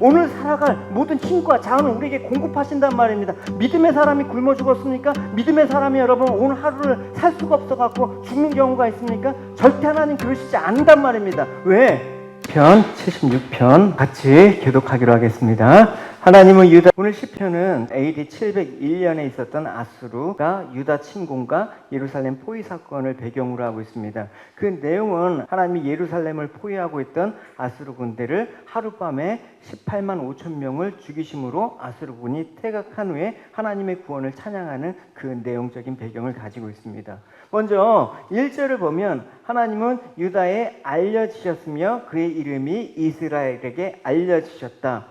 오늘 살아갈 모든 힘과 자원을 우리에게 공급하신단 말입니다. 믿음의 사람이 굶어 죽었습니까? 믿음의 사람이 여러분 오늘 하루를 살 수가 없어갖고 죽는 경우가 있습니까? 절대 하나님 그러시지 않는단 말입니다. 왜? 편 76편 같이 교독하기로 하겠습니다. 하나님은 유다. 오늘 시편은 AD 701년에 있었던 아수르가 유다 침공과 예루살렘 포위 사건을 배경으로 하고 있습니다. 그 내용은 하나님이 예루살렘을 포위하고 있던 아수르 군대를 하룻밤에 18만 5천 명을 죽이심으로 아수르군이 퇴각한 후에 하나님의 구원을 찬양하는 그 내용적인 배경을 가지고 있습니다. 먼저 1절을 보면 하나님은 유다에 알려지셨으며 그의 이름이 이스라엘에게 알려지셨다.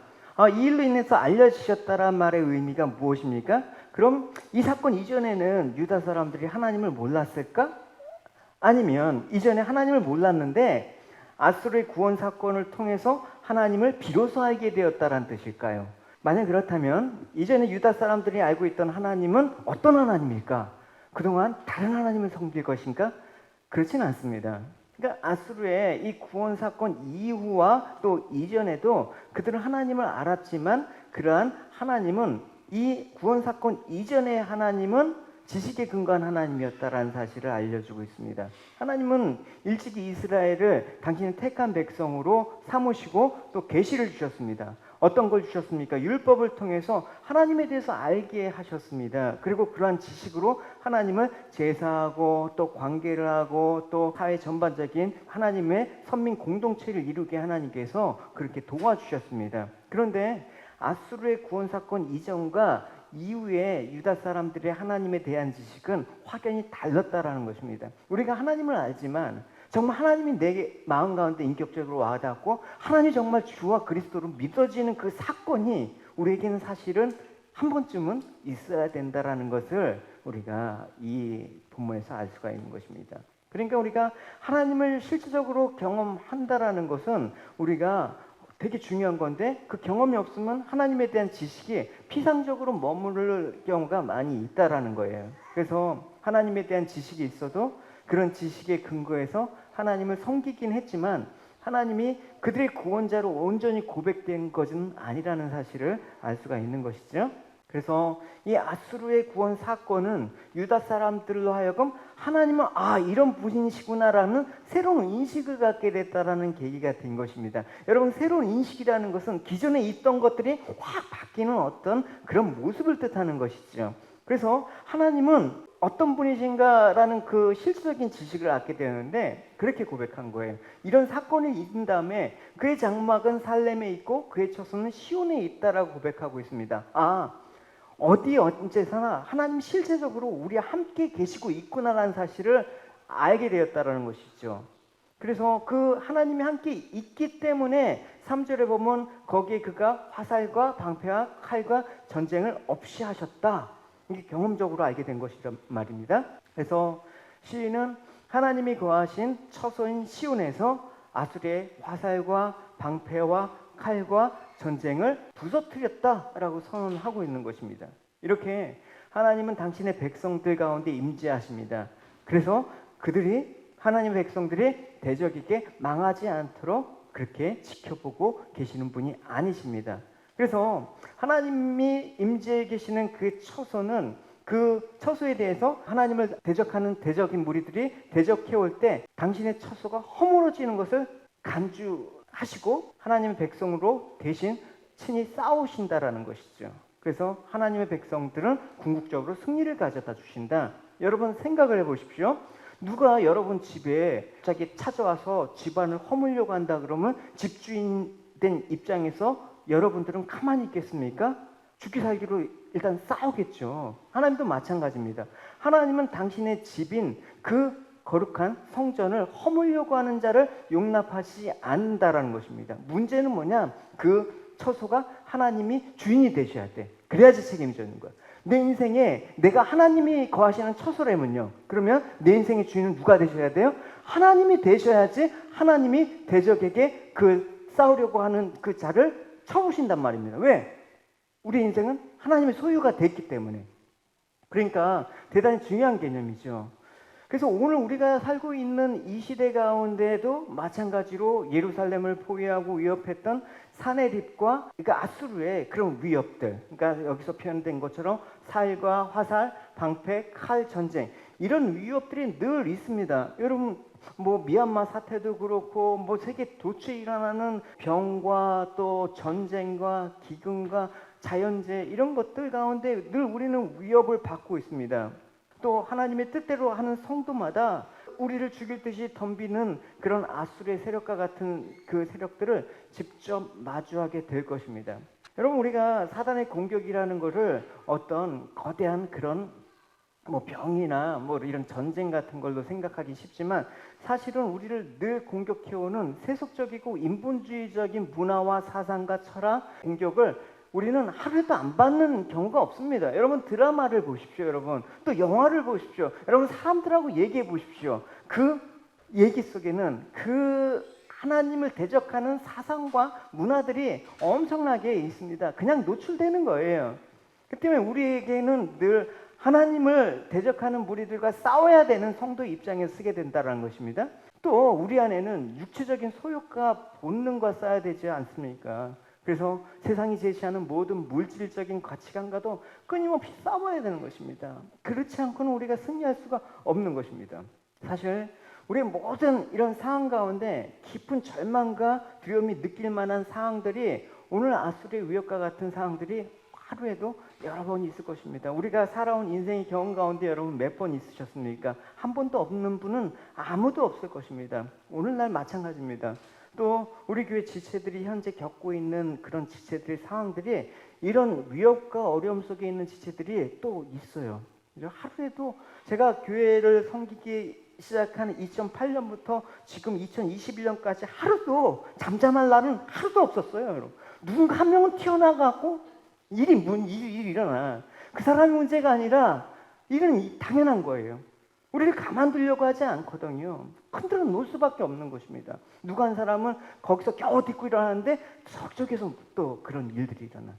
이 일로 인해서 알려지셨다란 말의 의미가 무엇입니까? 그럼 이 사건 이전에는 유다 사람들이 하나님을 몰랐을까? 아니면 이전에 하나님을 몰랐는데 아수르의 구원 사건을 통해서 하나님을 비로소 알게 되었다는 뜻일까요? 만약 그렇다면 이전에 유다 사람들이 알고 있던 하나님은 어떤 하나님일까? 그동안 다른 하나님을 섬길 것인가? 그렇진 않습니다. 그러니까 아수르의 이 구원 사건 이후와 또 이전에도 그들은 하나님을 알았지만 그러한 하나님은 이 구원 사건 이전의 하나님은 지식에 근거한 하나님이었다라는 사실을 알려주고 있습니다. 하나님은 일찍이 이스라엘을 당신의 택한 백성으로 삼으시고 또 계시를 주셨습니다. 어떤 걸 주셨습니까? 율법을 통해서 하나님에 대해서 알게 하셨습니다. 그리고 그러한 지식으로 하나님을 제사하고 또 관계를 하고 또 사회 전반적인 하나님의 선민 공동체를 이루게 하나님께서 그렇게 도와주셨습니다. 그런데 아수르의 구원 사건 이전과 이후에 유다 사람들의 하나님에 대한 지식은 확연히 달랐다라는 것입니다. 우리가 하나님을 알지만 정말 하나님이 내 마음 가운데 인격적으로 와닿고 하나님이 정말 주와 그리스도로 믿어지는 그 사건이 우리에게는 사실은 한 번쯤은 있어야 된다라는 것을 우리가 이 본문에서 알 수가 있는 것입니다. 그러니까 우리가 하나님을 실질적으로 경험한다라는 것은 우리가 되게 중요한 건데 그 경험이 없으면 하나님에 대한 지식이 피상적으로 머무를 경우가 많이 있다라는 거예요. 그래서 하나님에 대한 지식이 있어도 그런 지식에 근거해서 하나님을 섬기긴 했지만 하나님이 그들의 구원자로 온전히 고백된 것은 아니라는 사실을 알 수가 있는 것이죠. 그래서 이 아수르의 구원 사건은 유다 사람들로 하여금 하나님은 이런 분이시구나라는 새로운 인식을 갖게 됐다라는 계기가 된 것입니다. 여러분 새로운 인식이라는 것은 기존에 있던 것들이 확 바뀌는 어떤 그런 모습을 뜻하는 것이죠. 그래서 하나님은 어떤 분이신가라는 그 실질적인 지식을 갖게 되는데 그렇게 고백한 거예요. 이런 사건을 이긴 다음에 그의 장막은 살렘에 있고 그의 처소는 시온에 있다라고 고백하고 있습니다. 어디 언제서나 하나님 실제적으로 우리와 함께 계시고 있구나라는 사실을 알게 되었다라는 것이죠. 그래서 그 하나님이 함께 있기 때문에 3절에 보면 거기에 그가 화살과 방패와 칼과 전쟁을 없이 하셨다. 이게 경험적으로 알게 된 것이란 말입니다. 그래서 시인은 하나님이 거하신 처소인 시온에서 아수르의 화살과 방패와 칼과 전쟁을 부서뜨렸다라고 선언하고 있는 것입니다. 이렇게 하나님은 당신의 백성들 가운데 임재하십니다. 그래서 하나님의 백성들이 대적에게 망하지 않도록 그렇게 지켜보고 계시는 분이 아니십니다. 그래서 하나님이 임재해 계시는 그 처소는 그 처소에 대해서 하나님을 대적하는 대적인 무리들이 대적해올 때 당신의 처소가 허물어지는 것을 간주하시고 하나님의 백성으로 대신 친히 싸우신다라는 것이죠. 그래서 하나님의 백성들은 궁극적으로 승리를 가져다 주신다. 여러분 생각을 해보십시오. 누가 여러분 집에 갑자기 찾아와서 집안을 허물려고 한다 그러면 집주인 된 입장에서 여러분들은 가만히 있겠습니까? 죽기 살기로 일단 싸우겠죠. 하나님도 마찬가지입니다. 하나님은 당신의 집인 그 거룩한 성전을 허물려고 하는 자를 용납하지 않는다라는 것입니다. 문제는 뭐냐? 그 처소가 하나님이 주인이 되셔야 돼. 그래야지 책임지는 거야. 내 인생에 내가 하나님이 거하시는 처소라면요. 그러면 내 인생의 주인은 누가 되셔야 돼요? 하나님이 되셔야지 하나님이 대적에게 그 싸우려고 하는 그 자를 쳐보신단 말입니다. 왜? 우리 인생은 하나님의 소유가 됐기 때문에. 그러니까 대단히 중요한 개념이죠. 그래서 오늘 우리가 살고 있는 이 시대 가운데에도 마찬가지로 예루살렘을 포위하고 위협했던 사내립과 그러니까 아수르의 그런 위협들, 그러니까 여기서 표현된 것처럼 살과 화살, 방패, 칼 전쟁, 이런 위협들이 늘 있습니다. 여러분 뭐 미얀마 사태도 그렇고 뭐 세계 도처에 일어나는 병과 또 전쟁과 기근과 자연재해 이런 것들 가운데 늘 우리는 위협을 받고 있습니다. 또 하나님의 뜻대로 하는 성도마다 우리를 죽일 듯이 덤비는 그런 아수르의 세력과 같은 그 세력들을 직접 마주하게 될 것입니다. 여러분 우리가 사단의 공격이라는 것을 어떤 거대한 그런 뭐 병이나 뭐 이런 전쟁 같은 걸로 생각하기 쉽지만 사실은 우리를 늘 공격해오는 세속적이고 인본주의적인 문화와 사상과 철학 공격을 우리는 하루에도 안 받는 경우가 없습니다. 여러분 드라마를 보십시오. 여러분 또 영화를 보십시오. 여러분 사람들하고 얘기해 보십시오. 그 얘기 속에는 그 하나님을 대적하는 사상과 문화들이 엄청나게 있습니다. 그냥 노출되는 거예요. 그 때문에 우리에게는 늘 하나님을 대적하는 무리들과 싸워야 되는 성도의 입장에서 쓰게 된다는 것입니다. 또 우리 안에는 육체적인 소욕과 본능과 싸워야 되지 않습니까? 그래서 세상이 제시하는 모든 물질적인 가치관과도 끊임없이 싸워야 되는 것입니다. 그렇지 않고는 우리가 승리할 수가 없는 것입니다. 사실 우리의 모든 이런 상황 가운데 깊은 절망과 두려움이 느낄 만한 상황들이 오늘 아수르의 위협과 같은 상황들이 하루에도 여러 번 있을 것입니다. 우리가 살아온 인생의 경험 가운데 여러분 몇 번 있으셨습니까? 한 번도 없는 분은 아무도 없을 것입니다. 오늘날 마찬가지입니다. 또 우리 교회 지체들이 현재 겪고 있는 그런 지체들의 상황들이 이런 위협과 어려움 속에 있는 지체들이 또 있어요. 하루에도 제가 교회를 섬기기 시작한 2008년부터 지금 2021년까지 하루도 잠잠할 날은 하루도 없었어요. 여러분. 누군가 한 명은 튀어나가고 일이 일어나. 그 사람의 문제가 아니라 일은 당연한 거예요. 우리를 가만두려고 하지 않거든요. 흔들어 놓을 수밖에 없는 것입니다. 누가 한 사람은 거기서 겨우 딛고 일어나는데 저쪽에서 또 그런 일들이 일어나.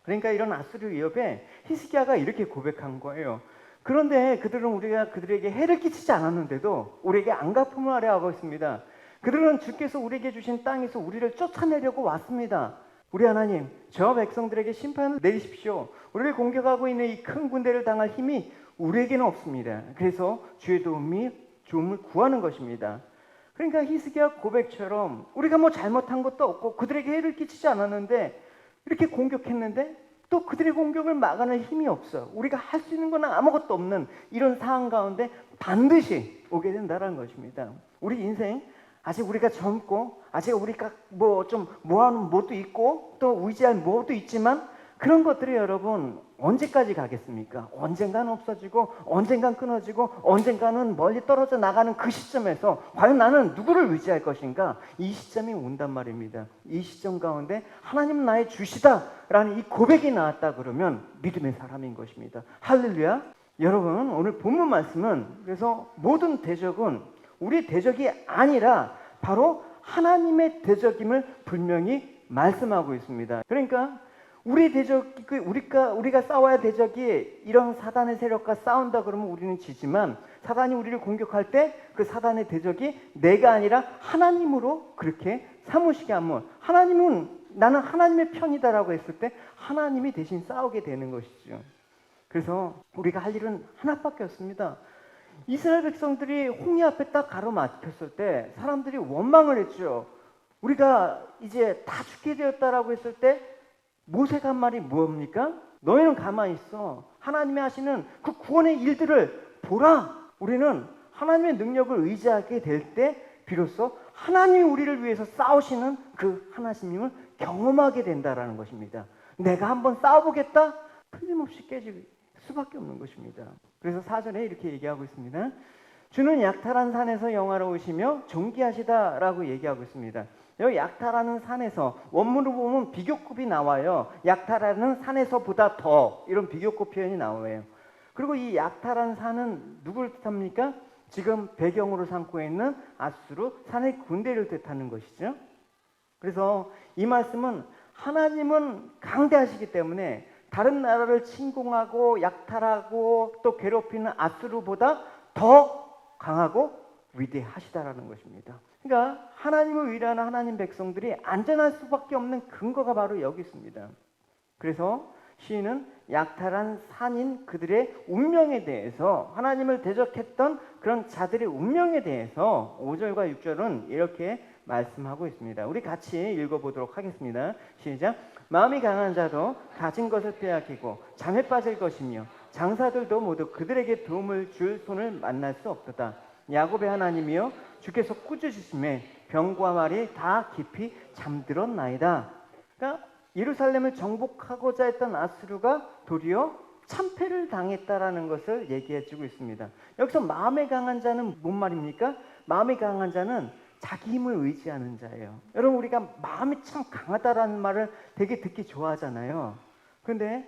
그러니까 이런 아수르 위협에 히스기야가 이렇게 고백한 거예요. 그런데 그들은 우리가 그들에게 해를 끼치지 않았는데도 우리에게 안갚음을 하려 하고 있습니다. 그들은 주께서 우리에게 주신 땅에서 우리를 쫓아내려고 왔습니다. 우리 하나님, 저 백성들에게 심판을 내리십시오. 우리를 공격하고 있는 이 큰 군대를 당할 힘이 우리에게는 없습니다. 그래서 주의 도움을 구하는 것입니다. 그러니까 히스기야 고백처럼 우리가 뭐 잘못한 것도 없고 그들에게 해를 끼치지 않았는데 이렇게 공격했는데 또 그들의 공격을 막아낼 힘이 없어. 우리가 할 수 있는 건 아무것도 없는 이런 상황 가운데 반드시 오게 된다는 것입니다. 우리 인생 아직 우리가 젊고 아직 우리가 뭐 좀 모아놓은 뭐도 있고 또 의지할 뭐도 있지만 그런 것들이 여러분 언제까지 가겠습니까? 언젠가는 없어지고 언젠가는 끊어지고 언젠가는 멀리 떨어져 나가는 그 시점에서 과연 나는 누구를 의지할 것인가? 이 시점이 온단 말입니다. 이 시점 가운데 하나님은 나의 주시다라는 이 고백이 나왔다 그러면 믿음의 사람인 것입니다. 할렐루야. 여러분 오늘 본문 말씀은 그래서 모든 대적은 우리 대적이 아니라 바로 하나님의 대적임을 분명히 말씀하고 있습니다. 그러니까 우리 대적, 우리가 싸워야 대적이 이런 사단의 세력과 싸운다 그러면 우리는 지지만 사단이 우리를 공격할 때 그 사단의 대적이 내가 아니라 하나님으로 그렇게 삼으시게 하면 하나님은 나는 하나님의 편이다라고 했을 때 하나님이 대신 싸우게 되는 것이죠. 그래서 우리가 할 일은 하나밖에 없습니다. 이스라엘 백성들이 홍해 앞에 딱 가로막혔을 때 사람들이 원망을 했죠. 우리가 이제 다 죽게 되었다라고 했을 때 모세가 한 말이 뭡니까? 너희는 가만히 있어. 하나님이 하시는 그 구원의 일들을 보라. 우리는 하나님의 능력을 의지하게 될 때 비로소 하나님이 우리를 위해서 싸우시는 그 하나님을 경험하게 된다라는 것입니다. 내가 한번 싸워보겠다? 틀림없이 깨질 수밖에 없는 것입니다. 그래서 사전에 이렇게 얘기하고 있습니다. 주는 약탈한 산에서 영화로우시며 존귀하시다라고 얘기하고 있습니다. 여기 약탈하는 산에서 원문으로 보면 비교급이 나와요. 약탈하는 산에서보다 더 이런 비교급 표현이 나와요. 그리고 이 약탈한 산은 누구를 뜻합니까? 지금 배경으로 삼고 있는 아수르 산의 군대를 뜻하는 것이죠. 그래서 이 말씀은 하나님은 강대하시기 때문에 다른 나라를 침공하고 약탈하고 또 괴롭히는 아수르보다 더 강하고 위대하시다라는 것입니다. 그러니까 하나님을 위대한 하나님 백성들이 안전할 수밖에 없는 근거가 바로 여기 있습니다. 그래서 시인은 약탈한 산인 그들의 운명에 대해서, 하나님을 대적했던 그런 자들의 운명에 대해서 5절과 6절은 이렇게 말씀하고 있습니다. 우리 같이 읽어보도록 하겠습니다. 시작. 마음이 강한 자도 가진 것을 빼앗기고 잠에 빠질 것이며 장사들도 모두 그들에게 도움을 줄 손을 만날 수 없도다. 야곱의 하나님이여 주께서 꾸짖으심에 병과 말이 다 깊이 잠들었나이다. 그러니까 예루살렘을 정복하고자 했던 아수르가 도리어 참패를 당했다라는 것을 얘기해주고 있습니다. 여기서 마음에 강한 자는 뭔 말입니까? 마음에 강한 자는 자기 힘을 의지하는 자예요. 여러분, 우리가 마음이 참 강하다라는 말을 되게 듣기 좋아하잖아요. 그런데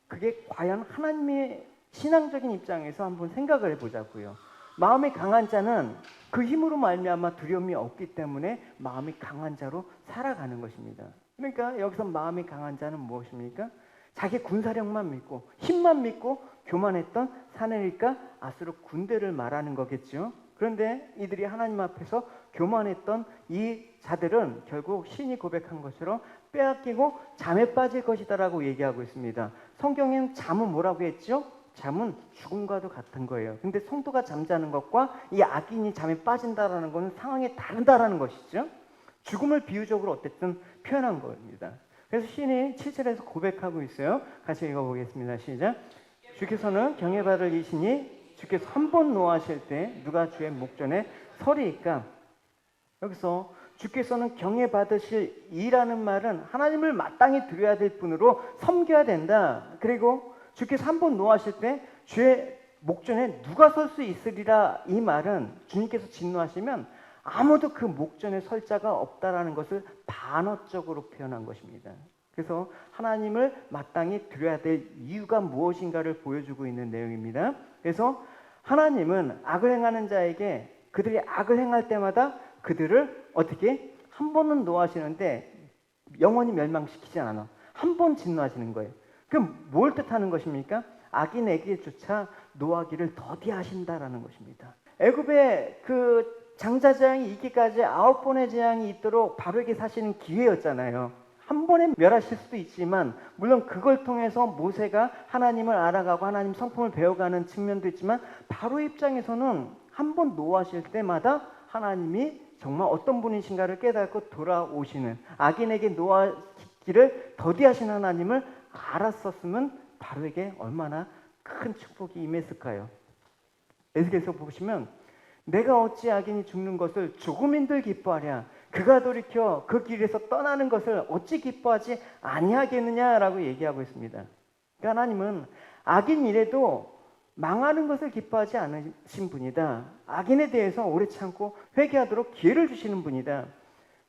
그게 과연 하나님의 신앙적인 입장에서 한번 생각을 해보자고요. 마음이 강한 자는 그 힘으로 말미암아 두려움이 없기 때문에 마음이 강한 자로 살아가는 것입니다. 그러니까 여기서 마음이 강한 자는 무엇입니까? 자기 군사력만 믿고 힘만 믿고 교만했던 사내립과 아수르 군대를 말하는 거겠죠. 그런데 이들이 하나님 앞에서 교만했던 이 자들은 결국 신이 고백한 것처럼 빼앗기고 잠에 빠질 것이다라고 얘기하고 있습니다. 성경에는 잠은 뭐라고 했죠? 잠은 죽음과도 같은 거예요. 근데 성도가 잠자는 것과 이 악인이 잠에 빠진다라는 것은 상황이 다르다라는 것이죠. 죽음을 비유적으로 어쨌든 표현한 겁니다. 그래서 시인이 7절에서 고백하고 있어요. 같이 읽어보겠습니다. 시작. 주께서는 경외받을 이시니 주께서 한 번 노하실 때 누가 주의 목전에 서리이까. 여기서 주께서는 경외받으실 이라는 말은 하나님을 마땅히 드려야 될 분으로 섬겨야 된다. 그리고 주께서 한 번 노하실 때 주의 목전에 누가 설 수 있으리라, 이 말은 주님께서 진노하시면 아무도 그 목전에 설 자가 없다라는 것을 반어적으로 표현한 것입니다. 그래서 하나님을 마땅히 드려야 될 이유가 무엇인가를 보여주고 있는 내용입니다. 그래서 하나님은 악을 행하는 자에게 그들이 악을 행할 때마다 그들을 어떻게 한 번은 노하시는데 영원히 멸망시키지 않아. 한 번 진노하시는 거예요. 그럼 뭘 뜻하는 것입니까? 악인에게조차 노하기를 더디하신다라는 것입니다. 애굽의 그 장자 재앙이 있기까지 9번의 재앙이 있도록 바로에게 사시는 기회였잖아요. 한 번에 멸하실 수도 있지만, 물론 그걸 통해서 모세가 하나님을 알아가고 하나님 성품을 배워가는 측면도 있지만, 바로 입장에서는 한 번 노하실 때마다 하나님이 정말 어떤 분이신가를 깨닫고 돌아오시는, 악인에게 노하기를 더디하신 하나님을 알았었으면 바로에게 얼마나 큰 축복이 임했을까요? 에스겔서 보시면 내가 어찌 악인이 죽는 것을 조금인들 기뻐하랴, 그가 돌이켜 그 길에서 떠나는 것을 어찌 기뻐하지 아니하겠느냐라고 얘기하고 있습니다. 그러니까 하나님은 악인이라도 망하는 것을 기뻐하지 않으신 분이다. 악인에 대해서 오래 참고 회개하도록 기회를 주시는 분이다.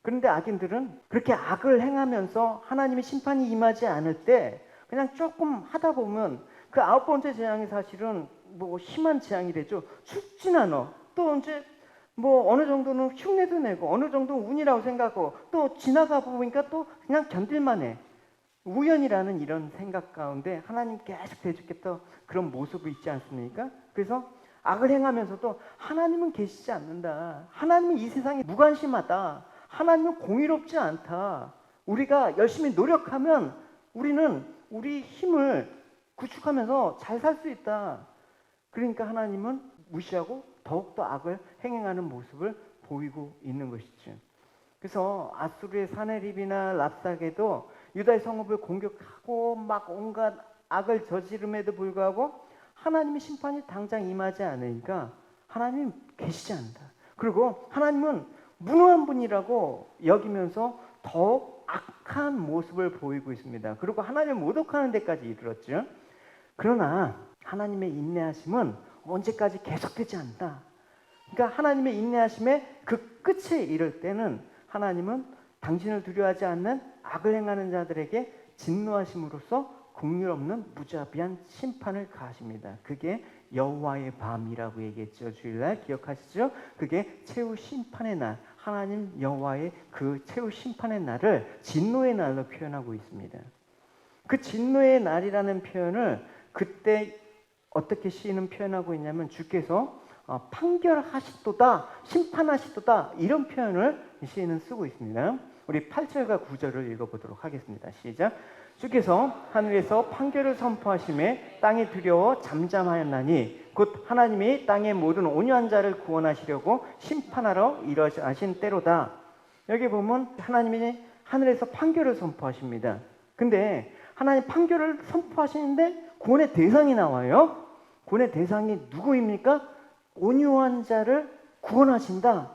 그런데 악인들은 그렇게 악을 행하면서 하나님의 심판이 임하지 않을 때 그냥 조금 하다 보면 그 9번째 재앙이 사실은 뭐 심한 재앙이 되죠. 죽진 않아. 또 이제 뭐 어느 정도는 흉내도 내고 어느 정도는 운이라고 생각하고 또 지나가 보니까 또 그냥 견딜만 해. 우연이라는 이런 생각 가운데 하나님 계속 대적했던 그런 모습이 있지 않습니까? 그래서 악을 행하면서도 하나님은 계시지 않는다. 하나님은 이 세상에 무관심하다. 하나님은 공의롭지 않다. 우리가 열심히 노력하면 우리는 우리 힘을 구축하면서 잘 살 수 있다. 그러니까 하나님은 무시하고 더욱더 악을 행행하는 모습을 보이고 있는 것이죠. 그래서 아수르의 사네립이나 랍사게도 유다의 성읍을 공격하고 막 온갖 악을 저지름에도 불구하고 하나님의 심판이 당장 임하지 않으니까 하나님 계시지 않는다. 그리고 하나님은 무능한 분이라고 여기면서 더욱 악한 모습을 보이고 있습니다. 그리고 하나님을 모독하는 데까지 이르렀죠. 그러나 하나님의 인내하심은 언제까지 계속되지 않다. 그러니까 하나님의 인내하심의 그 끝에 이를 때는 하나님은 당신을 두려워하지 않는 악을 행하는 자들에게 진노하심으로써 긍휼 없는 무자비한 심판을 가하십니다. 그게 여호와의 밤이라고 얘기했죠. 주일날 기억하시죠? 그게 최후 심판의 날, 하나님 여호와의 그 최후 심판의 날을 진노의 날로 표현하고 있습니다. 그 진노의 날이라는 표현을 그때 어떻게 시인은 표현하고 있냐면 주께서 판결하시도다, 심판하시도다 이런 표현을 시인은 쓰고 있습니다. 우리 8절과 9절을 읽어보도록 하겠습니다. 시작. 주께서 하늘에서 판결을 선포하심에 땅이 두려워 잠잠하였나니 곧 하나님이 땅의 모든 온유한 자를 구원하시려고 심판하러 일어나신 때로다. 여기 보면 하나님이 하늘에서 판결을 선포하십니다. 근데 하나님 판결을 선포하시는데 구원의 대상이 나와요. 구원의 대상이 누구입니까? 온유한 자를 구원하신다.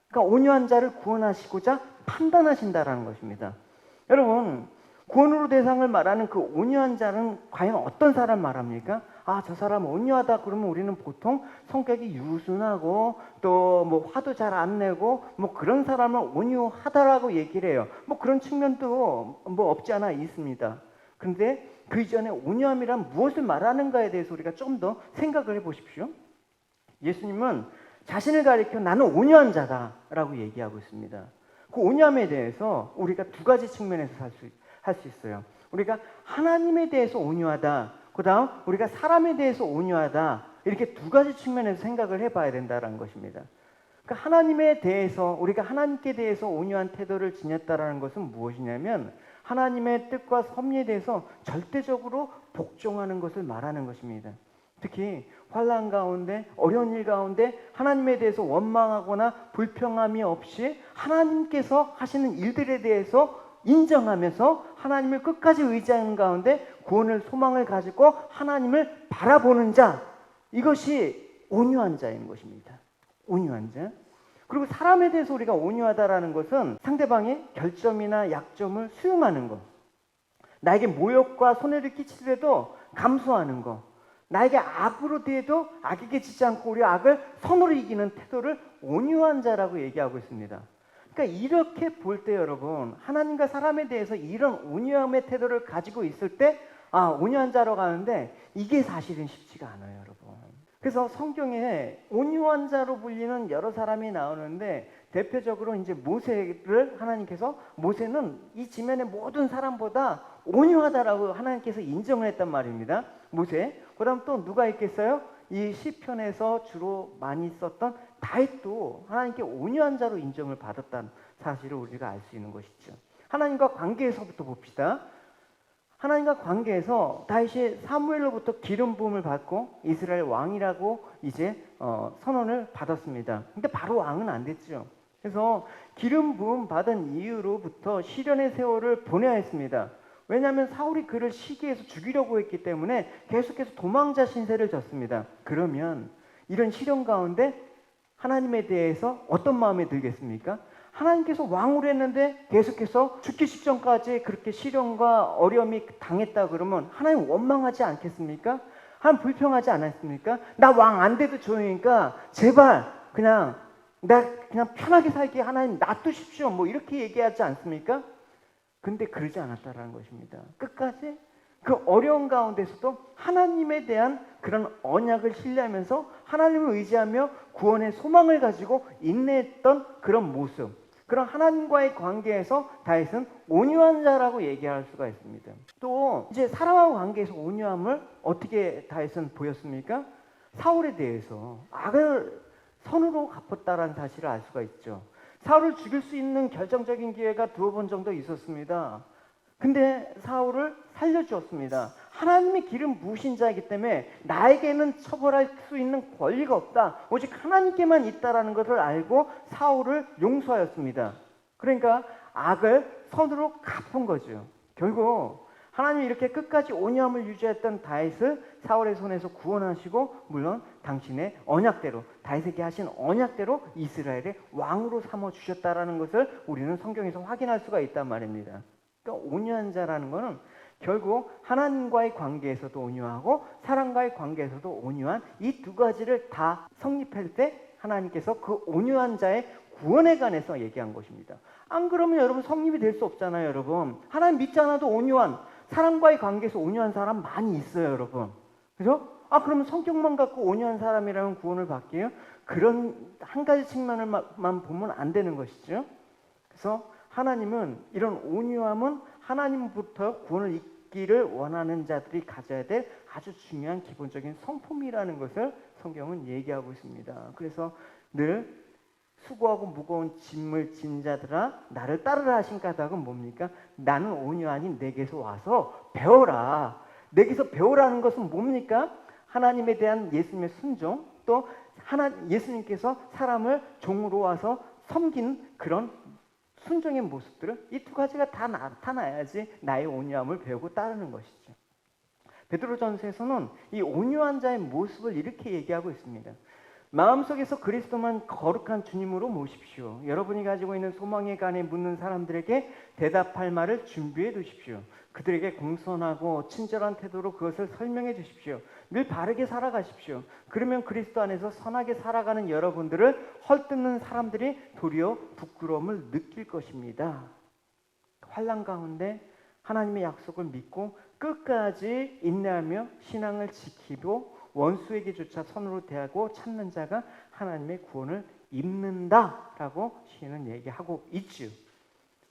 그러니까 온유한 자를 구원하시고자 판단하신다라는 것입니다. 여러분, 구원으로 대상을 말하는 그 온유한 자는 과연 어떤 사람 말합니까? 저 사람 온유하다 그러면 우리는 보통 성격이 유순하고 또 뭐 화도 잘 안 내고 뭐 그런 사람을 온유하다라고 얘기를 해요. 뭐 그런 측면도 뭐 없지 않아 있습니다. 그런데 그 이전에 온유함이란 무엇을 말하는가에 대해서 우리가 좀 더 생각을 해보십시오. 예수님은 자신을 가리켜 나는 온유한 자다라고 얘기하고 있습니다. 그 온유함에 대해서 우리가 두 가지 측면에서 할 수 있어요. 우리가 하나님에 대해서 온유하다, 그 다음 우리가 사람에 대해서 온유하다, 이렇게 두 가지 측면에서 생각을 해봐야 된다는 것입니다. 그러니까 하나님에 대해서, 우리가 하나님께 대해서 온유한 태도를 지녔다는 것은 무엇이냐면 하나님의 뜻과 섭리에 대해서 절대적으로 복종하는 것을 말하는 것입니다. 특히 환난 가운데, 어려운 일 가운데 하나님에 대해서 원망하거나 불평함이 없이 하나님께서 하시는 일들에 대해서 인정하면서 하나님을 끝까지 의지하는 가운데 구원을 소망을 가지고 하나님을 바라보는 자, 이것이 온유한 자인 것입니다. 온유한 자. 그리고 사람에 대해서 우리가 온유하다라는 것은 상대방의 결점이나 약점을 수용하는 것, 나에게 모욕과 손해를 끼치더라도 감수하는 것, 나에게 악으로 대해도 악에게 지지 않고 우리 악을 선으로 이기는 태도를 온유한 자라고 얘기하고 있습니다. 그러니까 이렇게 볼 때 여러분, 하나님과 사람에 대해서 이런 온유함의 태도를 가지고 있을 때 온유한 자라고 하는데 이게 사실은 쉽지가 않아요, 여러분. 그래서 성경에 온유한 자로 불리는 여러 사람이 나오는데 대표적으로 이제 모세를 하나님께서, 모세는 이 지면의 모든 사람보다 온유하다라고 하나님께서 인정을 했단 말입니다. 모세. 그다음 또 누가 있겠어요? 이 시편에서 주로 많이 썼던 다윗도 하나님께 온유한 자로 인정을 받았다는 사실을 우리가 알 수 있는 것이죠. 하나님과 관계에서부터 봅시다. 하나님과 관계에서 다윗이 사무엘로부터 기름 부음을 받고 이스라엘 왕이라고 이제 선언을 받았습니다. 근데 바로 왕은 안 됐죠. 그래서 기름 부음 받은 이후로부터 시련의 세월을 보내야 했습니다. 왜냐하면 사울이 그를 시기해서 죽이려고 했기 때문에 계속해서 도망자 신세를 졌습니다. 그러면 이런 시련 가운데 하나님에 대해서 어떤 마음이 들겠습니까? 하나님께서 왕으로 했는데 계속해서 죽기 직전까지 그렇게 시련과 어려움이 당했다 그러면 하나님 원망하지 않겠습니까? 하나님 불평하지 않았습니까? 나 왕 안 돼도 좋으니까 제발 그냥 편하게 살게 하나님 놔두십시오. 뭐 이렇게 얘기하지 않습니까? 근데 그러지 않았다라는 것입니다. 끝까지 그 어려운 가운데서도 하나님에 대한 그런 언약을 신뢰하면서 하나님을 의지하며 구원의 소망을 가지고 인내했던 그런 모습, 그런 하나님과의 관계에서 다윗은 온유한 자라고 얘기할 수가 있습니다. 또 이제 사람과 관계에서 온유함을 어떻게 다윗은 보였습니까? 사울에 대해서 악을 선으로 갚았다라는 사실을 알 수가 있죠. 사울을 죽일 수 있는 결정적인 기회가 두어 번 정도 있었습니다. 근데 사울을 살려주었습니다. 하나님의 기름 부으신 자이기 때문에 나에게는 처벌할 수 있는 권리가 없다. 오직 하나님께만 있다라는 것을 알고 사울을 용서하였습니다. 그러니까 악을 선으로 갚은 거죠. 결국 하나님이 이렇게 끝까지 온유함을 유지했던 다윗을 사울의 손에서 구원하시고 물론 당신의 언약대로, 다윗에게 하신 언약대로 이스라엘의 왕으로 삼아 주셨다라는 것을 우리는 성경에서 확인할 수가 있단 말입니다. 그러니까 온유한 자라는 것은 결국 하나님과의 관계에서도 온유하고 사람과의 관계에서도 온유한 이 두 가지를 다 성립할 때 하나님께서 그 온유한 자의 구원에 관해서 얘기한 것입니다. 안 그러면 여러분 성립이 될 수 없잖아요, 여러분. 하나님 믿지 않아도 온유한, 사람과의 관계에서 온유한 사람 많이 있어요, 여러분. 그죠? 그러면 성격만 갖고 온유한 사람이라면 구원을 받게요? 그런 한 가지 측면을만 보면 안 되는 것이죠. 그래서 하나님은 이런 온유함은 하나님부터 구원을 얻기를 원하는 자들이 가져야 될 아주 중요한 기본적인 성품이라는 것을 성경은 얘기하고 있습니다. 그래서 늘 수고하고 무거운 짐을 진 자들아 나를 따르라 하신 까닭은 뭡니까? 나는 온유하니 내게서 와서 배워라. 내게서 배우라는 것은 뭡니까? 하나님에 대한 예수님의 순종, 또 예수님께서 사람을 종으로 와서 섬기는 그런 순종의 모습들은 이 두 가지가 다 나타나야지 나의 온유함을 배우고 따르는 것이죠. 베드로전서에서는 이 온유한 자의 모습을 이렇게 얘기하고 있습니다. 마음속에서 그리스도만 거룩한 주님으로 모십시오. 여러분이 가지고 있는 소망에 관해 묻는 사람들에게 대답할 말을 준비해 두십시오. 그들에게 공손하고 친절한 태도로 그것을 설명해 주십시오. 늘 바르게 살아가십시오. 그러면 그리스도 안에서 선하게 살아가는 여러분들을 헐뜯는 사람들이 도리어 부끄러움을 느낄 것입니다. 환난 가운데 하나님의 약속을 믿고 끝까지 인내하며 신앙을 지키고 원수에게조차 선으로 대하고 참는 자가 하나님의 구원을 입는다라고 시인은 얘기하고 있죠.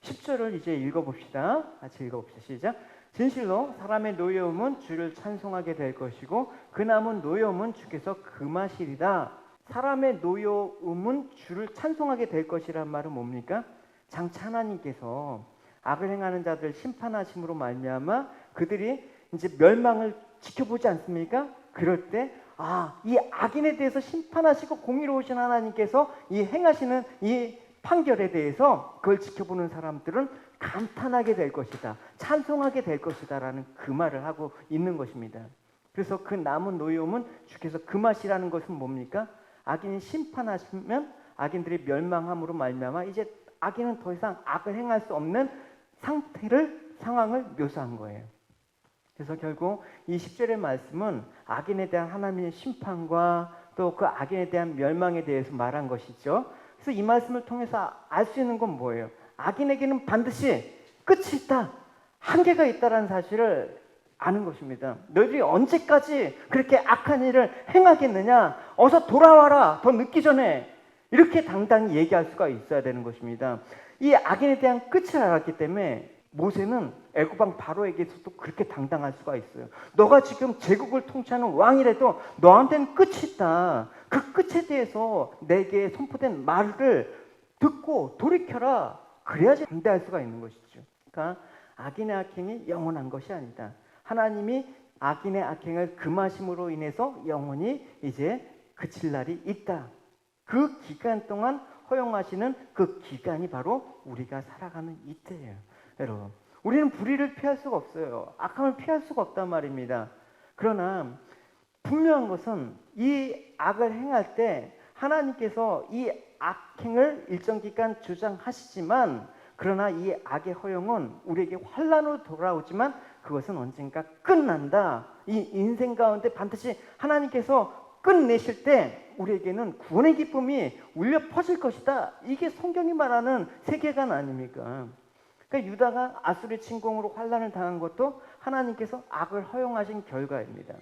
10절을 이제 읽어봅시다. 같이 읽어봅시다. 시작. 진실로 사람의 노여움은 주를 찬송하게 될 것이고 그 남은 노여움은 주께서 금하시리다. 사람의 노여움은 주를 찬송하게 될 것이란 말은 뭡니까? 장차 하나님께서 악을 행하는 자들을 심판하심으로 말미암아 그들이 이제 멸망을 지켜보지 않습니까? 그럴 때 이 악인에 대해서 심판하시고 공의로우신 하나님께서 이 행하시는 이 판결에 대해서 그걸 지켜보는 사람들은 감탄하게 될 것이다. 찬송하게 될 것이다 라는 그 말을 하고 있는 것입니다. 그래서 그 남은 노여움은 주께서 금하시라는 것은 뭡니까? 악인이 심판하시면 악인들이 멸망함으로 말미암아 이제 악인은 더 이상 악을 행할 수 없는 상황을 묘사한 거예요. 그래서 결국 이 10절의 말씀은 악인에 대한 하나님의 심판과 또 그 악인에 대한 멸망에 대해서 말한 것이죠. 그래서 이 말씀을 통해서 알 수 있는 건 뭐예요? 악인에게는 반드시 끝이 있다, 한계가 있다는 사실을 아는 것입니다. 너희들이 언제까지 그렇게 악한 일을 행하겠느냐? 어서 돌아와라, 더 늦기 전에. 이렇게 당당히 얘기할 수가 있어야 되는 것입니다. 이 악인에 대한 끝을 알았기 때문에 모세는 애굽 왕 바로에게서도 그렇게 당당할 수가 있어요. 너가 지금 제국을 통치하는 왕이라도 너한테는 끝이 있다. 그 끝에 대해서 내게 선포된 말을 듣고 돌이켜라. 그래야지 담대할 수가 있는 것이죠. 그러니까 악인의 악행이 영원한 것이 아니다. 하나님이 악인의 악행을 금하심으로 인해서 영원히 이제 그칠 날이 있다. 그 기간 동안 허용하시는 그 기간이 바로 우리가 살아가는 이때예요. 여러분, 우리는 불의를 피할 수가 없어요. 악함을 피할 수가 없단 말입니다. 그러나 분명한 것은 이 악을 행할 때 하나님께서 이 악행을 일정 기간 주장하시지만 그러나 이 악의 허용은 우리에게 환난으로 돌아오지만 그것은 언젠가 끝난다. 이 인생 가운데 반드시 하나님께서 끝내실 때 우리에게는 구원의 기쁨이 울려 퍼질 것이다. 이게 성경이 말하는 세계관 아닙니까? 그러니까 유다가 아수르 침공으로 환난을 당한 것도 하나님께서 악을 허용하신 결과입니다.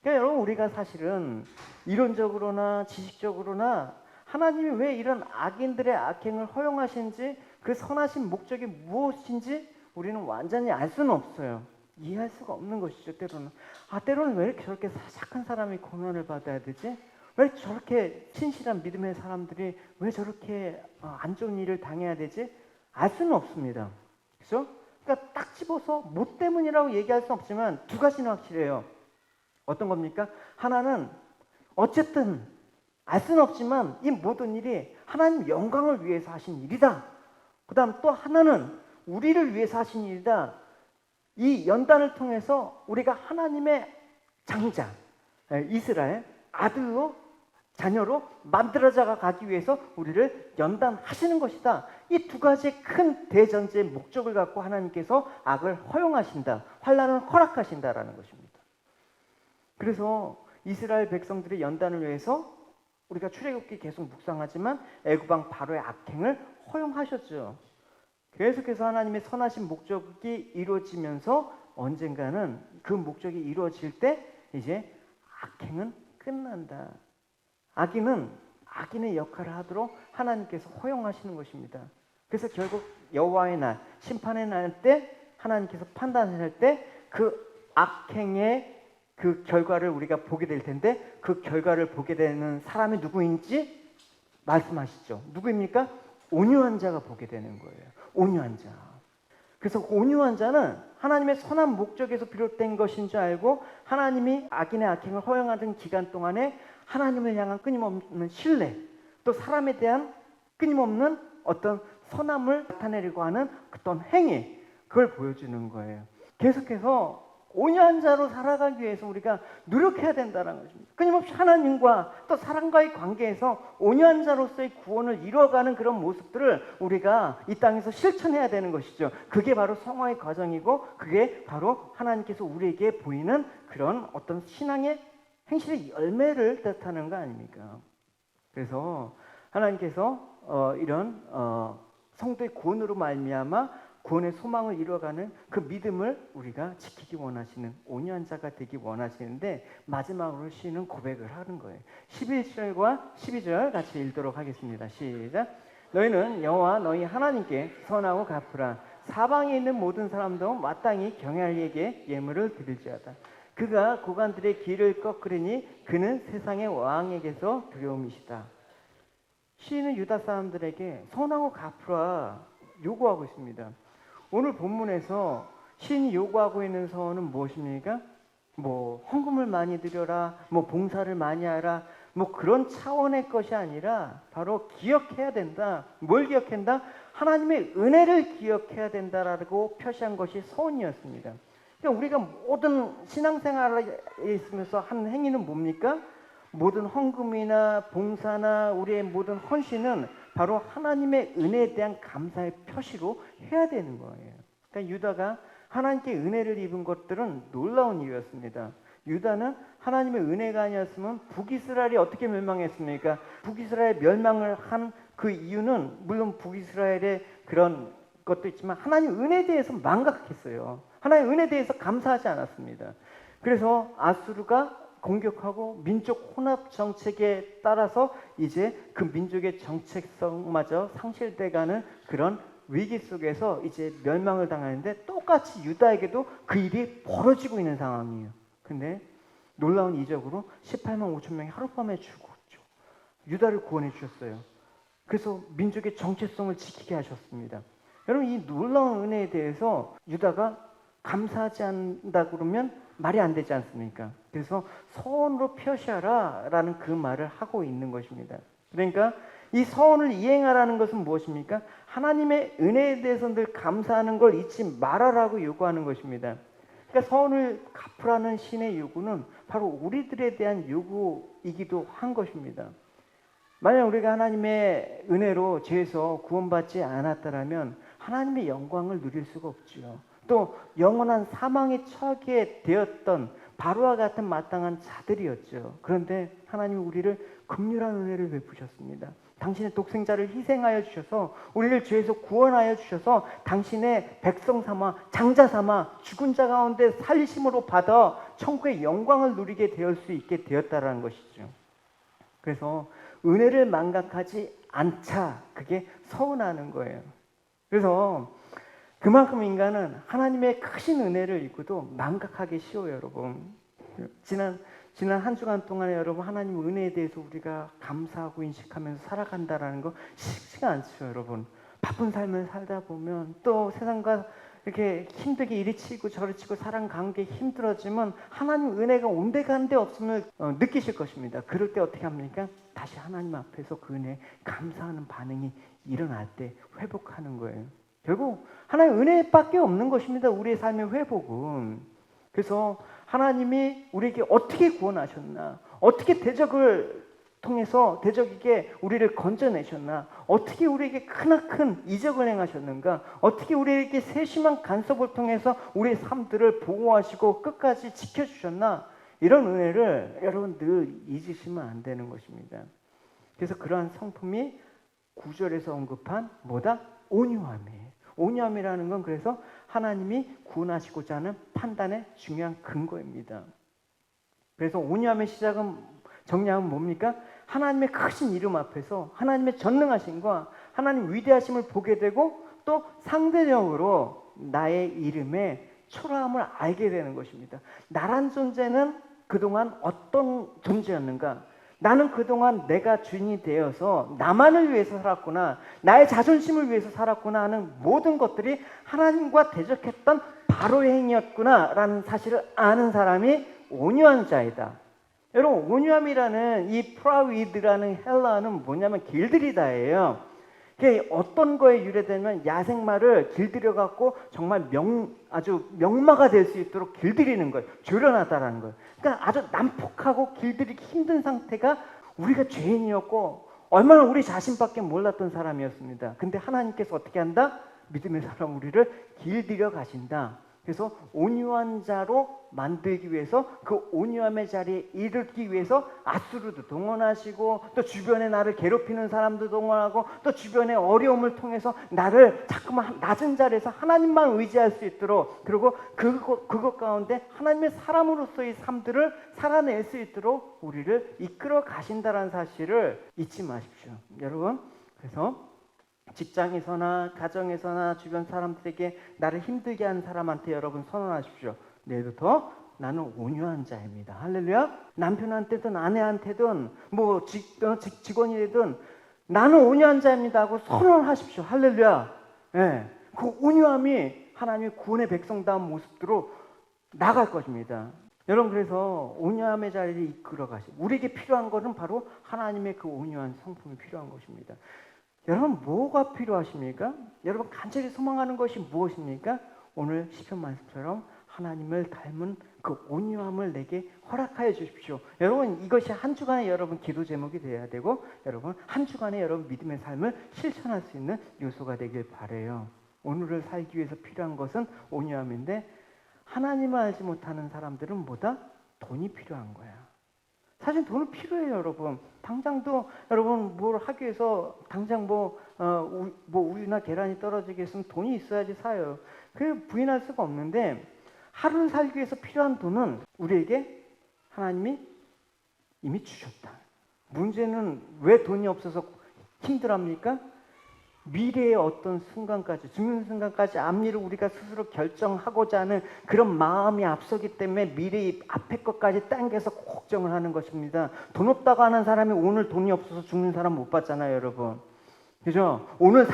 그러니까 여러분, 우리가 사실은 이론적으로나 지식적으로나 하나님이 왜 이런 악인들의 악행을 허용하신지, 그 선하신 목적이 무엇인지 우리는 완전히 알 수는 없어요. 이해할 수가 없는 것이죠. 때로는 왜 이렇게 저렇게 착한 사람이 고난을 받아야 되지? 왜 저렇게 신실한 믿음의 사람들이 왜 저렇게 안 좋은 일을 당해야 되지? 알 수는 없습니다. 그렇죠? 그러니까 딱 집어서 뭐 때문이라고 얘기할 수는 없지만 두 가지는 확실해요. 어떤 겁니까? 하나는 어쨌든 알 수는 없지만 이 모든 일이 하나님 영광을 위해서 하신 일이다. 그 다음 또 하나는 우리를 위해서 하신 일이다. 이 연단을 통해서 우리가 하나님의 장자, 이스라엘 아들로 자녀로 만들어져 가기 위해서 우리를 연단하시는 것이다. 이 두 가지의 큰 대전제의 목적을 갖고 하나님께서 악을 허용하신다. 환난을 허락하신다라는 것입니다. 그래서 이스라엘 백성들의 연단을 위해서 우리가 출애굽기 계속 묵상하지만 애굽 왕 바로의 악행을 허용하셨죠. 계속해서 하나님의 선하신 목적이 이루어지면서 언젠가는 그 목적이 이루어질 때 이제 악행은 끝난다. 악인은 악인의 역할을 하도록 하나님께서 허용하시는 것입니다. 그래서 결국 여호와의 날, 심판의 날 때 하나님께서 판단할 때 그 악행의 그 결과를 우리가 보게 될 텐데 그 결과를 보게 되는 사람이 누구인지 말씀하시죠. 누구입니까? 온유한 자가 보게 되는 거예요. 온유한 자. 그래서 온유한 자는 하나님의 선한 목적에서 비롯된 것인 줄 알고 하나님이 악인의 악행을 허용하던 기간 동안에 하나님을 향한 끊임없는 신뢰, 또 사람에 대한 끊임없는 어떤 선함을 나타내려고 하는 어떤 행위, 그걸 보여주는 거예요. 계속해서 온유한 자로 살아가기 위해서 우리가 노력해야 된다는 것입니다. 끊임없이 하나님과 또 사람과의 관계에서 온유한 자로서의 구원을 이루어가는 그런 모습들을 우리가 이 땅에서 실천해야 되는 것이죠. 그게 바로 성화의 과정이고 그게 바로 하나님께서 우리에게 보이는 그런 어떤 신앙의 행실의 열매를 뜻하는 거 아닙니까? 그래서 하나님께서 이런 성도의 구원으로 말미암아 구원의 소망을 이루어가는 그 믿음을 우리가 지키기 원하시는 온유한 자가 되기 원하시는데 마지막으로 시인은 고백을 하는 거예요. 11절과 12절 같이 읽도록 하겠습니다. 시작. 너희는 여호와 너희 하나님께 선하고 갚으라. 사방에 있는 모든 사람도 마땅히 경외할 이에게 예물을 드릴지어다. 그가 고관들의 길을 꺾으리니 그는 세상의 왕에게서 두려움이시다. 시인은 유다 사람들에게 선하고 갚으라 요구하고 있습니다. 오늘 본문에서 시인이 요구하고 있는 선은 무엇입니까? 뭐 헌금을 많이 드려라, 뭐 봉사를 많이 하라, 뭐 그런 차원의 것이 아니라 바로 기억해야 된다. 뭘 기억한다? 하나님의 은혜를 기억해야 된다라고 표시한 것이 선이었습니다. 그러니까 우리가 모든 신앙생활에 있으면서 한 행위는 뭡니까? 모든 헌금이나 봉사나 우리의 모든 헌신은 바로 하나님의 은혜에 대한 감사의 표시로 해야 되는 거예요. 그러니까 유다가 하나님께 은혜를 입은 것들은 놀라운 이유였습니다. 유다는 하나님의 은혜가 아니었으면 북이스라엘이 어떻게 멸망했습니까? 북이스라엘 멸망을 한 그 이유는 물론 북이스라엘의 그런 것도 있지만 하나님 은혜에 대해서 망각했어요. 하나님 은혜에 대해서 감사하지 않았습니다. 그래서 아수르가 공격하고 민족 혼합 정책에 따라서 이제 그 민족의 정체성마저 상실돼가는 그런 위기 속에서 이제 멸망을 당하는데 똑같이 유다에게도 그 일이 벌어지고 있는 상황이에요. 근데 놀라운 이적으로 18만 5천 명이 하룻밤에 죽었죠. 유다를 구원해 주셨어요. 그래서 민족의 정체성을 지키게 하셨습니다. 여러분 이 놀라운 은혜에 대해서 유다가 감사하지 않는다 그러면 말이 안 되지 않습니까? 그래서 서원으로 표시하라 라는 그 말을 하고 있는 것입니다. 그러니까 이 서원을 이행하라는 것은 무엇입니까? 하나님의 은혜에 대해서 늘 감사하는 걸 잊지 말아라고 요구하는 것입니다. 그러니까 서원을 갚으라는 신의 요구는 바로 우리들에 대한 요구이기도 한 것입니다. 만약 우리가 하나님의 은혜로 죄에서 구원받지 않았다면 하나님의 영광을 누릴 수가 없죠. 또 영원한 사망에 처하게 되었던 바로와 같은 마땅한 자들이었죠. 그런데 하나님이 우리를 긍휼한 은혜를 베푸셨습니다. 당신의 독생자를 희생하여 주셔서 우리를 죄에서 구원하여 주셔서 당신의 백성 삼아 장자 삼아 죽은 자 가운데 살리심으로 받아 천국의 영광을 누리게 될 수 있게 되었다라는 것이죠. 그래서 은혜를 망각하지 않자, 그게 서운하는 거예요. 그래서 그만큼 인간은 하나님의 크신 은혜를 입고도 망각하기 쉬워요, 여러분. 지난 한 주간 동안에 여러분 하나님 은혜에 대해서 우리가 감사하고 인식하면서 살아간다라는 거 쉽지가 않죠, 여러분. 바쁜 삶을 살다 보면 또 세상과 이렇게 힘들게 이리 치고 저리 치고 살아가는 게 힘들어지면 하나님 은혜가 온데간데 없음을 느끼실 것입니다. 그럴 때 어떻게 합니까? 다시 하나님 앞에서 그 은혜에 감사하는 반응이 일어날 때 회복하는 거예요. 결국 하나님 은혜밖에 없는 것입니다. 우리의 삶의 회복은. 그래서 하나님이 우리에게 어떻게 구원하셨나, 어떻게 대적을 통해서 대적에게 우리를 건져내셨나, 어떻게 우리에게 크나큰 이적을 행하셨는가, 어떻게 우리에게 세심한 간섭을 통해서 우리의 삶들을 보호하시고 끝까지 지켜주셨나, 이런 은혜를 여러분 늘 잊으시면 안 되는 것입니다. 그래서 그러한 성품이 9절에서 언급한 뭐다? 온유함이에요. 온유함이라는 건 그래서 하나님이 구원하시고자 하는 판단의 중요한 근거입니다. 그래서 온유함의 시작은 정리하면 뭡니까? 하나님의 크신 이름 앞에서 하나님의 전능하심과 하나님 위대하심을 보게 되고 또 상대적으로 나의 이름의 초라함을 알게 되는 것입니다. 나란 존재는 그동안 어떤 존재였는가? 나는 그동안 내가 주인이 되어서 나만을 위해서 살았구나, 나의 자존심을 위해서 살았구나 하는 모든 것들이 하나님과 대적했던 바로의 행위였구나 라는 사실을 아는 사람이 온유한 자이다. 여러분, 온유함이라는 이 프라위드라는 헬라어는 뭐냐면 길들이다예요. 이게 어떤 거에 유래되면 야생마를 길들여 갖고 정말 아주 명마가 될 수 있도록 길들이는 거예요. 조련하다라는 거예요. 그러니까 아주 난폭하고 길들이기 힘든 상태가 우리가 죄인이었고 얼마나 우리 자신밖에 몰랐던 사람이었습니다. 근데 하나님께서 어떻게 한다? 믿음의 사람 우리를 길들여 가신다. 그래서 온유한 자로 만들기 위해서, 그 온유함의 자리에 이르기 위해서 아수르도 동원하시고, 또 주변에 나를 괴롭히는 사람도 동원하고, 또 주변의 어려움을 통해서 나를 자꾸만 낮은 자리에서 하나님만 의지할 수 있도록, 그리고 그것 가운데 하나님의 사람으로서의 삶들을 살아낼 수 있도록 우리를 이끌어 가신다는 사실을 잊지 마십시오. 여러분, 그래서 직장에서나 가정에서나 주변 사람들에게 나를 힘들게 하는 사람한테 여러분 선언하십시오. 내일부터 나는 온유한 자입니다. 할렐루야. 남편한테든 아내한테든 뭐 직원이 되든 나는 온유한 자입니다 하고 선언하십시오. 할렐루야. 예, 그 온유함이 하나님의 구원의 백성다운 모습으로 나갈 것입니다. 여러분, 그래서 온유함의 자리를 이끌어 가시고, 우리에게 필요한 것은 바로 하나님의 그 온유한 성품이 필요한 것입니다. 여러분, 뭐가 필요하십니까? 여러분, 간절히 소망하는 것이 무엇입니까? 오늘 시편 말씀처럼 하나님을 닮은 그 온유함을 내게 허락하여 주십시오. 여러분, 이것이 한 주간의 여러분 기도 제목이 되어야 되고, 여러분 한 주간의 여러분 믿음의 삶을 실천할 수 있는 요소가 되길 바라요. 오늘을 살기 위해서 필요한 것은 온유함인데, 하나님을 알지 못하는 사람들은 뭐다? 돈이 필요한 거야. 사실 돈은 필요해요, 여러분. 당장도 여러분 뭘 하기 위해서 당장 우유나 계란이 떨어지게 했으면 돈이 있어야지 사요. 그게 부인할 수가 없는데, 하루를 살기 위해서 필요한 돈은 우리에게 하나님이 이미 주셨다. 문제는 왜 돈이 없어서 힘들합니까? 미래의 어떤 순간까지, 죽는 순간까지 앞일을 우리가 스스로 결정하고자 하는 그런 마음이 앞서기 때문에 미래의 앞에 것까지 당겨서 걱정을 하는 것입니다. 돈 없다고 하는 사람이 오늘 돈이 없어서 죽는 사람 못 봤잖아요, 여러분. 그죠? 오늘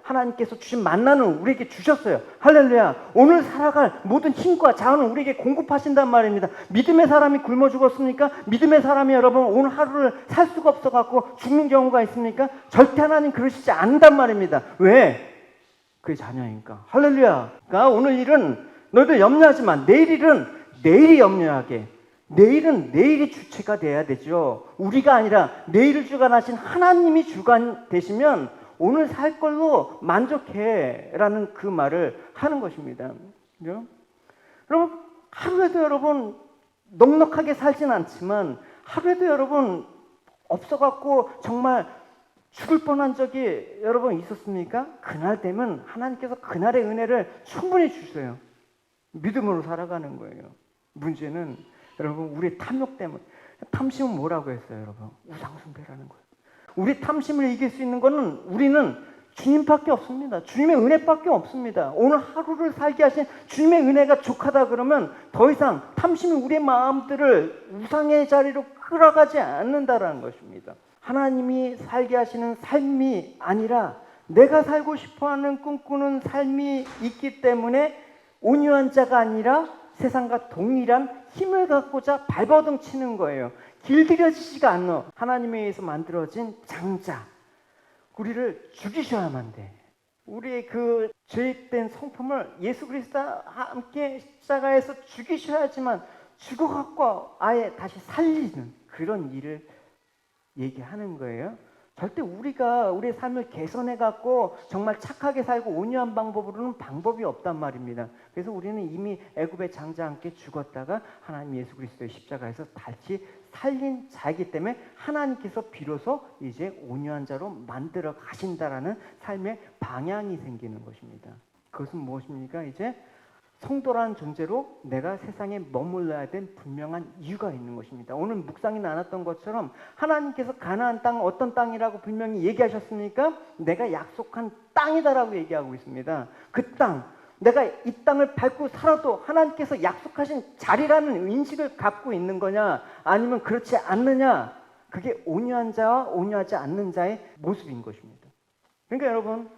하나님께서 주신 만나는 우리에게 주셨어요. 할렐루야. 오늘 살아갈 모든 힘과 자원을 우리에게 공급하신단 말입니다. 믿음의 사람이 굶어 죽었습니까? 믿음의 사람이 여러분 오늘 하루를 살 수가 없어갖고 죽는 경우가 있습니까? 절대 하나님 그러시지 않는단 말입니다. 왜? 그의 자녀이니까. 할렐루야. 그러니까 오늘 일은 너희들 염려하지만 내일 일은 내일이 염려하게. 내일은 내일이 주체가 돼야 되죠. 우리가 아니라 내일을 주관하신 하나님이 주관 되시면 오늘 살 걸로 만족해라는 그 말을 하는 것입니다. 그죠? 여러분, 하루에도 여러분 넉넉하게 살진 않지만 하루에도 여러분 없어갖고 정말 죽을 뻔한 적이 여러분 있었습니까? 그날 되면 하나님께서 그날의 은혜를 충분히 주세요. 믿음으로 살아가는 거예요. 문제는 여러분 우리의 탐욕 때문에. 탐심은 뭐라고 했어요, 여러분? 우상숭배라는 거예요. 우리 탐심을 이길 수 있는 거는 우리는 주님밖에 없습니다. 주님의 은혜밖에 없습니다. 오늘 하루를 살게 하신 주님의 은혜가 족하다 그러면 더 이상 탐심이 우리의 마음들을 우상의 자리로 끌어가지 않는다라는 것입니다. 하나님이 살게 하시는 삶이 아니라 내가 살고 싶어하는 꿈꾸는 삶이 있기 때문에 온유한 자가 아니라 세상과 동일한 힘을 갖고자 발버둥 치는 거예요. 길들여지지가 않는 하나님에 의해서 만들어진 장자, 우리를 죽이셔야만 돼. 우리의 그 죄된 성품을 예수 그리스도와 함께 십자가에서 죽이셔야지만 죽어갖고 아예 다시 살리는 그런 일을 얘기하는 거예요. 절대 우리가 우리의 삶을 개선해갖고 정말 착하게 살고 온유한 방법으로는 방법이 없단 말입니다. 그래서 우리는 이미 애굽의 장자와 함께 죽었다가 하나님 예수 그리스도의 십자가에서 다시 살린 자이기 때문에 하나님께서 비로소 이제 온유한 자로 만들어 가신다라는 삶의 방향이 생기는 것입니다. 그것은 무엇입니까? 이제 성도라는 존재로 내가 세상에 머물러야 된 분명한 이유가 있는 것입니다. 오늘 묵상이 나눴던 것처럼 하나님께서 가나안 땅 어떤 땅이라고 분명히 얘기하셨습니까? 내가 약속한 땅이다라고 얘기하고 있습니다. 그 땅, 내가 이 땅을 밟고 살아도 하나님께서 약속하신 자리라는 인식을 갖고 있는 거냐, 아니면 그렇지 않느냐, 그게 온유한 자와 온유하지 않는 자의 모습인 것입니다. 그러니까 여러분,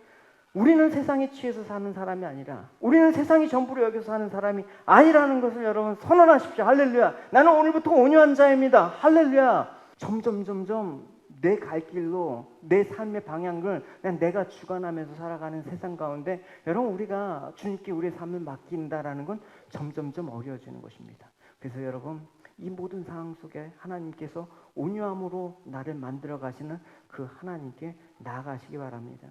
우리는 세상에 취해서 사는 사람이 아니라, 우리는 세상이 전부로 여겨서 사는 사람이 아니라는 것을 여러분 선언하십시오. 할렐루야. 나는 오늘부터 온유한 자입니다. 할렐루야. 점점 내 갈 길로, 내 삶의 방향을 그냥 내가 주관하면서 살아가는 세상 가운데 여러분, 우리가 주님께 우리의 삶을 맡긴다라는 건 점점 어려워지는 것입니다. 그래서 여러분, 이 모든 상황 속에 하나님께서 온유함으로 나를 만들어 가시는 그 하나님께 나아가시기 바랍니다.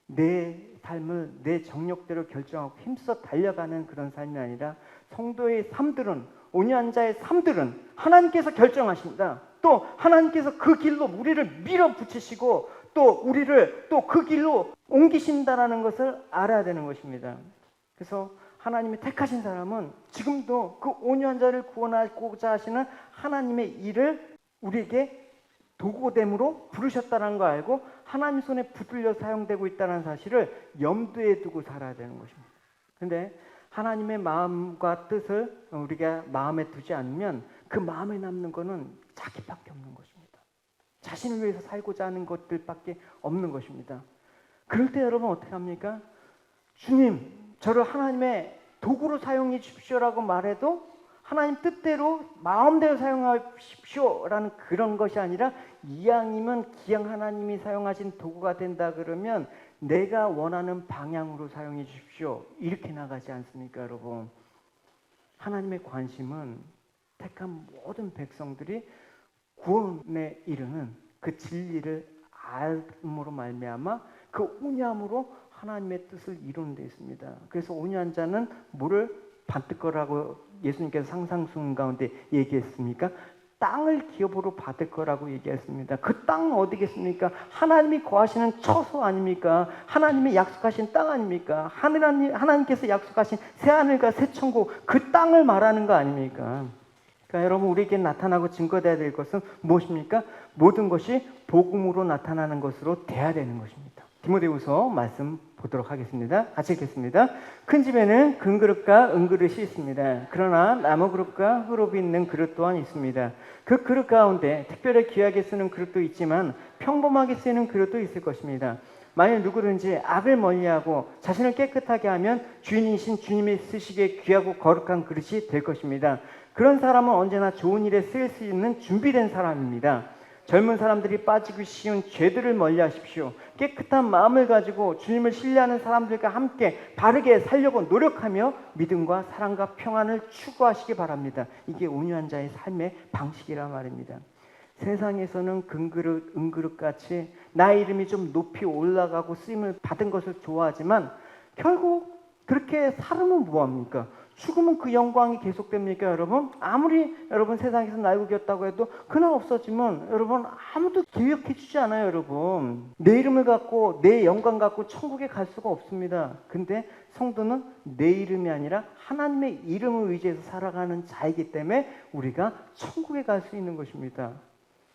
내 삶을 내 정력대로 결정하고 힘써 달려가는 그런 삶이 아니라, 성도의 삶들은, 온유한 자의 삶들은 하나님께서 결정하십니다. 또 하나님께서 그 길로 우리를 밀어붙이시고 또 우리를 또 그 길로 옮기신다라는 것을 알아야 되는 것입니다. 그래서 하나님이 택하신 사람은 지금도 그 온유한 자를 구원하고자 하시는 하나님의 일을 우리에게 도구됨으로 부르셨다는 걸 알고 하나님 손에 붙들려 사용되고 있다는 사실을 염두에 두고 살아야 되는 것입니다. 그런데 하나님의 마음과 뜻을 우리가 마음에 두지 않으면 그 마음에 남는 것은 자기밖에 없는 것입니다. 자신을 위해서 살고자 하는 것들밖에 없는 것입니다. 그럴 때 여러분 어떻게 합니까? 주님, 저를 하나님의 도구로 사용해 주십시오라고 말해도 하나님 뜻대로 마음대로 사용하십시오라는 그런 것이 아니라, 이왕이면 기왕 하나님이 사용하신 도구가 된다 그러면 내가 원하는 방향으로 사용해 주십시오, 이렇게 나가지 않습니까 여러분? 하나님의 관심은 택한 모든 백성들이 구원에 이르는 그 진리를 알므로 말미암아 그 온유함으로 하나님의 뜻을 이루는 데 있습니다. 그래서 온유한 자는 뭐를 받을 거라고 예수님께서 상상순 가운데 얘기했습니까? 땅을 기업으로 받을 거라고 얘기했습니다. 그 땅은 어디겠습니까? 하나님이 거하시는 처소 아닙니까? 하나님이 약속하신 땅 아닙니까? 하나님께서 약속하신 새하늘과 새 천국, 그 땅을 말하는 거 아닙니까? 그러니까 여러분, 우리에게 나타나고 증거되어야 될 것은 무엇입니까? 모든 것이 복음으로 나타나는 것으로 돼야 되는 것입니다. 디모데후서 말씀 보도록 하겠습니다. 같이 읽겠습니다. 큰 집에는 큰 그릇과 은그릇이 있습니다. 그러나 나무 그릇과 흙으로 있는 그릇 또한 있습니다. 그 그릇 가운데 특별히 귀하게 쓰는 그릇도 있지만 평범하게 쓰이는 그릇도 있을 것입니다. 만일 누구든지 악을 멀리하고 자신을 깨끗하게 하면 주인이신 주님이 쓰시기에 귀하고 거룩한 그릇이 될 것입니다. 그런 사람은 언제나 좋은 일에 쓰일 수 있는 준비된 사람입니다. 젊은 사람들이 빠지기 쉬운 죄들을 멀리하십시오. 깨끗한 마음을 가지고 주님을 신뢰하는 사람들과 함께 바르게 살려고 노력하며 믿음과 사랑과 평안을 추구하시기 바랍니다. 이게 온유한 자의 삶의 방식이란 말입니다. 세상에서는 금그릇, 은그릇같이 나의 이름이 좀 높이 올라가고 쓰임을 받은 것을 좋아하지만 결국 그렇게 살으면 뭐합니까? 죽으면 그 영광이 계속됩니까 여러분? 아무리 여러분 세상에서 날고 겼다고 해도 그날 없어지면 여러분 아무도 기억해 주지 않아요 여러분. 내 이름을 갖고 내 영광 갖고 천국에 갈 수가 없습니다. 근데 성도는 내 이름이 아니라 하나님의 이름을 의지해서 살아가는 자이기 때문에 우리가 천국에 갈 수 있는 것입니다.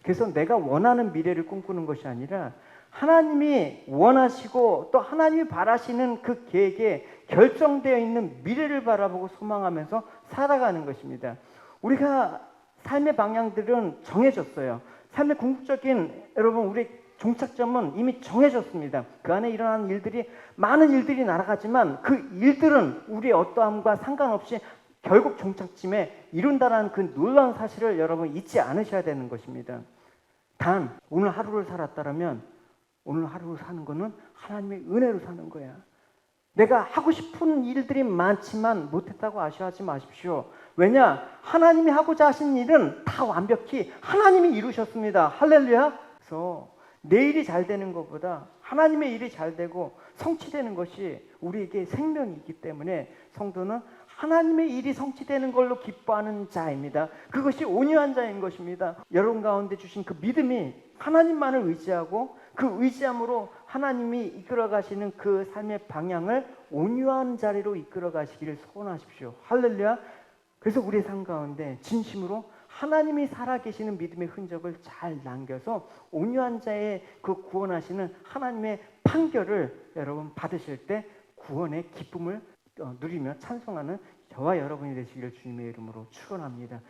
그래서 내가 원하는 미래를 꿈꾸는 것이 아니라 하나님이 원하시고 또 하나님이 바라시는 그 계획에 결정되어 있는 미래를 바라보고 소망하면서 살아가는 것입니다. 우리가 삶의 방향들은 정해졌어요. 삶의 궁극적인 여러분 우리 종착점은 이미 정해졌습니다. 그 안에 일어나는 일들이 많은 일들이 날아가지만 그 일들은 우리의 어떠함과 상관없이 결국 종착점에 이룬다는 그 놀라운 사실을 여러분 잊지 않으셔야 되는 것입니다. 단 오늘 하루를 살았다면 오늘 하루 사는 거는 하나님의 은혜로 사는 거야. 내가 하고 싶은 일들이 많지만 못했다고 아쉬워하지 마십시오. 왜냐? 하나님이 하고자 하신 일은 다 완벽히 하나님이 이루셨습니다. 할렐루야. 그래서 내 일이 잘 되는 것보다 하나님의 일이 잘 되고 성취되는 것이 우리에게 생명이기 때문에 성도는 하나님의 일이 성취되는 걸로 기뻐하는 자입니다. 그것이 온유한 자인 것입니다. 여러분 가운데 주신 그 믿음이 하나님만을 의지하고 그 의지함으로 하나님이 이끌어 가시는 그 삶의 방향을 온유한 자리로 이끌어 가시기를 소원하십시오. 할렐루야. 그래서 우리의 삶 가운데 진심으로 하나님이 살아계시는 믿음의 흔적을 잘 남겨서 온유한 자의 그 구원하시는 하나님의 판결을 여러분 받으실 때 구원의 기쁨을 누리며 찬송하는 저와 여러분이 되시기를 주님의 이름으로 축원합니다.